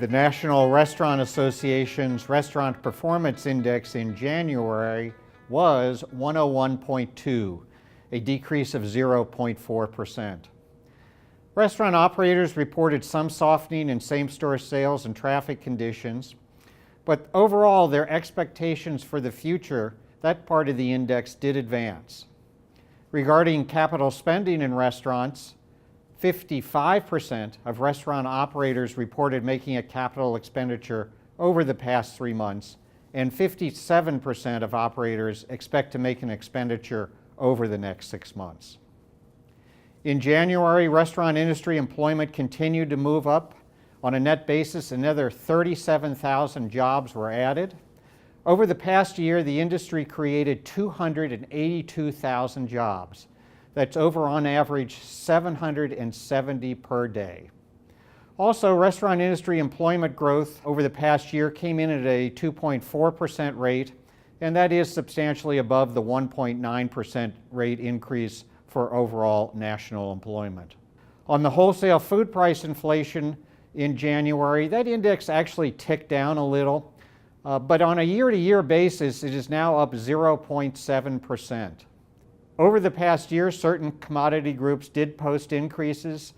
The National Restaurant Association's Restaurant Performance Index in January was 101.2, a decrease of 0.4%. Restaurant operators reported some softening in same-store sales and traffic conditions, but overall their expectations for the future, that part of the index did advance. Regarding capital spending in restaurants, 55% of restaurant operators reported making a capital expenditure over the past 3 months, and 57% of operators expect to make an expenditure over the next 6 months. In January, restaurant industry employment continued to move up. On a net basis, another 37,000 jobs were added. Over the past year, the industry created 282,000 jobs. That's over, on average, 770 per day. Also, restaurant industry employment growth over the past year came in at a 2.4% rate, and that is substantially above the 1.9% rate increase for overall national employment. On the wholesale food price inflation in January, that index actually ticked down a little, but on a year-to-year basis, it is now up 0.7%. Over the past year, certain commodity groups did post increases.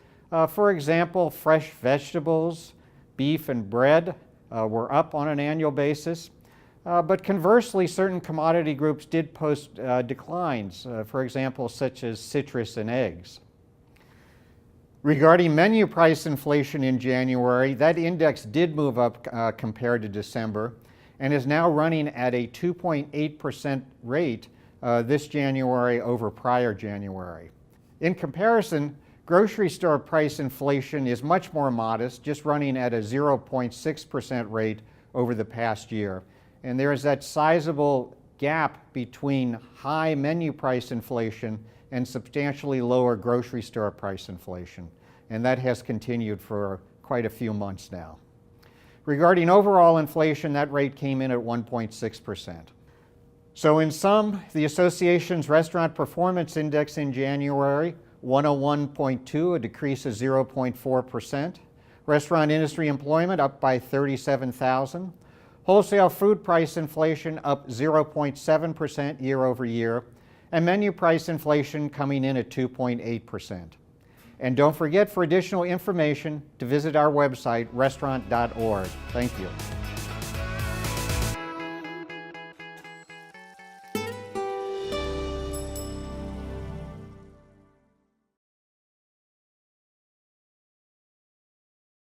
For example, fresh vegetables, beef, and bread were up on an annual basis. But conversely, certain commodity groups did post declines, for example, such as citrus and eggs. Regarding menu price inflation in January, that index did move up compared to December and is now running at a 2.8% rate this January over prior January. In comparison, grocery store price inflation is much more modest, just running at a 0.6% rate over the past year. And there is that sizable gap between high menu price inflation and substantially lower grocery store price inflation. And that has continued for quite a few months now. Regarding overall inflation, that rate came in at 1.6%. So in sum, the association's Restaurant Performance Index in January, 101.2, a decrease of 0.4%. Restaurant industry employment up by 37,000. Wholesale food price inflation up 0.7% year over year. And menu price inflation coming in at 2.8%. And don't forget, for additional information, to visit our website, restaurant.org. Thank you.